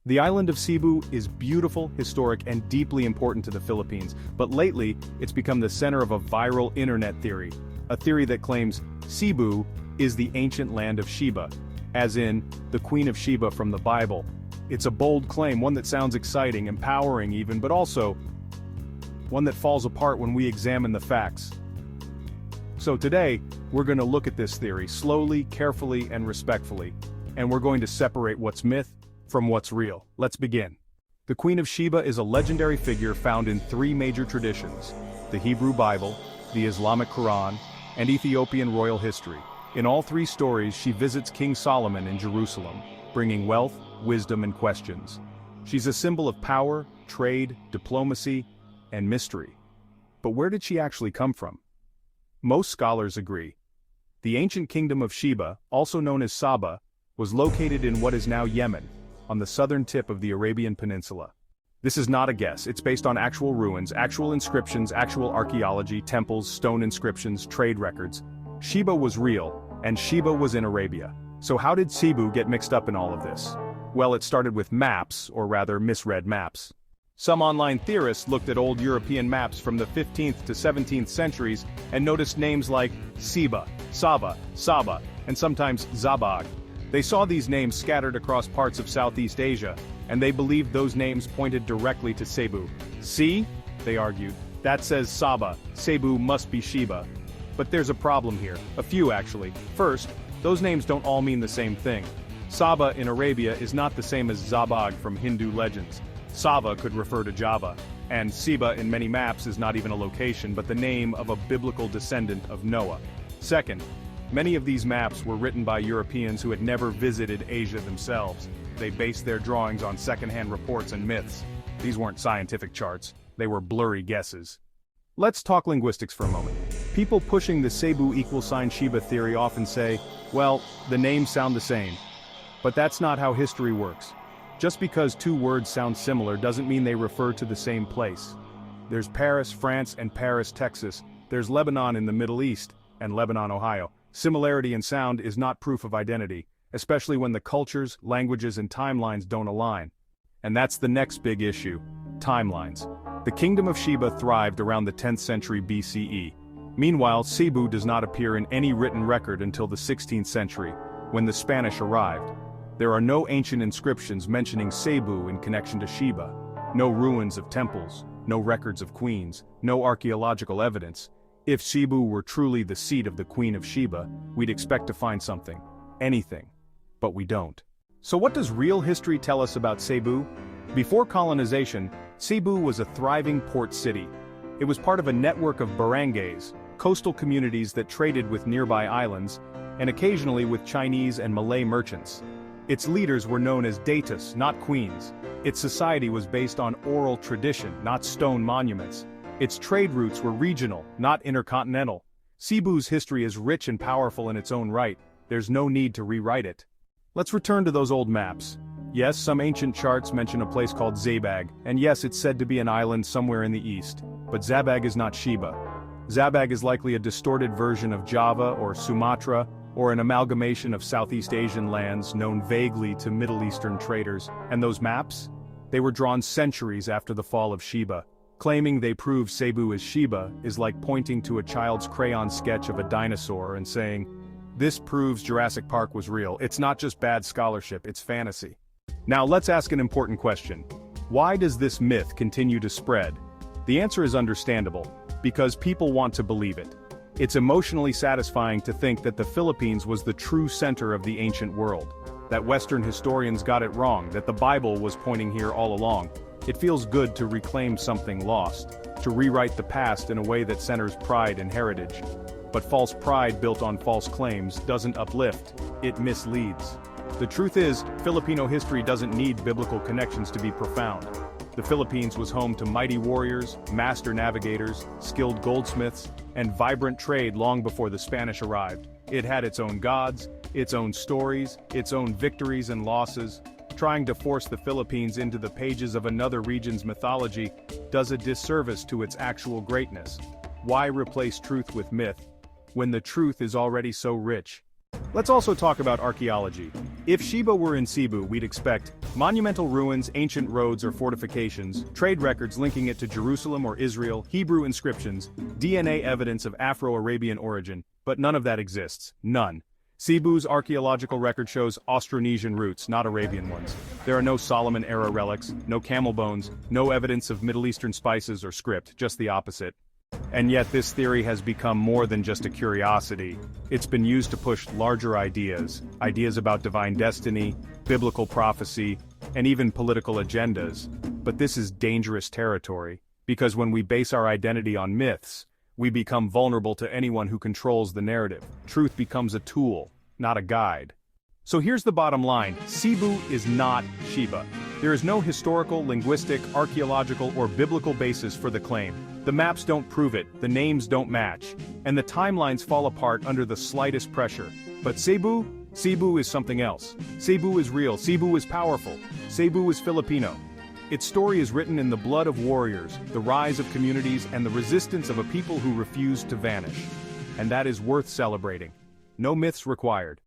The island of Cebu is beautiful, historic, and deeply important to the Philippines, but lately, it's become the center of a viral internet theory. A theory that claims Cebu is the ancient land of Sheba, as in, the Queen of Sheba from the Bible. It's a bold claim, one that sounds exciting, empowering even, but also one that falls apart when we examine the facts. So today, we're going to look at this theory slowly, carefully, and respectfully, and we're going to separate what's myth from what's real. Let's begin. The Queen of Sheba is a legendary figure found in three major traditions: the Hebrew Bible, the Islamic Quran, and Ethiopian royal history. In all three stories, she visits King Solomon in Jerusalem, bringing wealth, wisdom, and questions. She's a symbol of power, trade, diplomacy, and mystery. But where did she actually come from? Most scholars agree. The ancient Kingdom of Sheba, also known as Saba, was located in what is now Yemen, on the southern tip of the Arabian Peninsula. This is not a guess, it's based on actual ruins, actual inscriptions, actual archaeology, temples, stone inscriptions, trade records. Sheba was real, and Sheba was in Arabia. So how did Cebu get mixed up in all of this? Well, it started with maps, or rather misread maps. Some online theorists looked at old European maps from the 15th to 17th centuries and noticed names like Seba, Saba, Saba, and sometimes Zabag. They saw these names scattered across parts of Southeast Asia, and they believed those names pointed directly to Cebu. See? They argued. That says Saba, Cebu must be Sheba. But there's a problem here, a few actually. First, those names don't all mean the same thing. Saba in Arabia is not the same as Zabag from Hindu legends. Saba could refer to Java, and Seba in many maps is not even a location but the name of a biblical descendant of Noah. Second, many of these maps were written by Europeans who had never visited Asia themselves. They based their drawings on second-hand reports and myths. These weren't scientific charts, they were blurry guesses. Let's talk linguistics for a moment. People pushing the Cebu =Sheba theory often say, well, the names sound the same. But that's not how history works. Just because two words sound similar doesn't mean they refer to the same place. There's Paris, France, and Paris, Texas. There's Lebanon in the Middle East, and Lebanon, Ohio. Similarity in sound is not proof of identity, especially when the cultures, languages, and timelines don't align. And that's the next big issue: timelines. The Kingdom of Sheba thrived around the 10th century BCE. Meanwhile, Cebu does not appear in any written record until the 16th century, when the Spanish arrived. There are no ancient inscriptions mentioning Cebu in connection to Sheba, no ruins of temples, no records of queens, no archaeological evidence. If Cebu were truly the seat of the Queen of Sheba, we'd expect to find something, anything. But we don't. So what does real history tell us about Cebu? Before colonization, Cebu was a thriving port city. It was part of a network of barangays, coastal communities that traded with nearby islands, and occasionally with Chinese and Malay merchants. Its leaders were known as datus, not queens. Its society was based on oral tradition, not stone monuments. Its trade routes were regional, not intercontinental. Cebu's history is rich and powerful in its own right. There's no need to rewrite it. Let's return to those old maps. Yes, some ancient charts mention a place called Zabag, and yes, it's said to be an island somewhere in the east. But Zabag is not Sheba. Zabag is likely a distorted version of Java or Sumatra, or an amalgamation of Southeast Asian lands known vaguely to Middle Eastern traders. And those maps? They were drawn centuries after the fall of Sheba. Claiming they prove Cebu is Sheba is like pointing to a child's crayon sketch of a dinosaur and saying, "This proves Jurassic Park was real." It's not just bad scholarship, it's fantasy. Now let's ask an important question. Why does this myth continue to spread? The answer is understandable, because people want to believe it. It's emotionally satisfying to think that the Philippines was the true center of the ancient world, that Western historians got it wrong, that the Bible was pointing here all along. It feels good to reclaim something lost, to rewrite the past in a way that centers pride and heritage. But false pride built on false claims doesn't uplift, it misleads. The truth is, Filipino history doesn't need biblical connections to be profound. The Philippines was home to mighty warriors, master navigators, skilled goldsmiths, and vibrant trade long before the Spanish arrived. It had its own gods, its own stories, its own victories and losses. Trying to force the Philippines into the pages of another region's mythology does a disservice to its actual greatness. Why replace truth with myth, when the truth is already so rich? Let's also talk about archaeology. If Sheba were in Cebu, we'd expect monumental ruins, ancient roads or fortifications, trade records linking it to Jerusalem or Israel, Hebrew inscriptions, DNA evidence of Afro-Arabian origin, but none of that exists. None. Cebu's archaeological record shows Austronesian roots, not Arabian ones. There are no Solomon-era relics, no camel bones, no evidence of Middle Eastern spices or script, just the opposite. And yet this theory has become more than just a curiosity. It's been used to push larger ideas about divine destiny, biblical prophecy, and even political agendas. But this is dangerous territory, because when we base our identity on myths, we become vulnerable to anyone who controls the narrative. Truth becomes a tool, not a guide. So here's the bottom line: Cebu is not Sheba. There is no historical, linguistic, archaeological, or biblical basis for the claim. The maps don't prove it, the names don't match, and the timelines fall apart under the slightest pressure. But Cebu? Cebu is something else. Cebu is real, Cebu is powerful, Cebu is Filipino. Its story is written in the blood of warriors, the rise of communities, and the resistance of a people who refused to vanish. And that is worth celebrating. No myths required.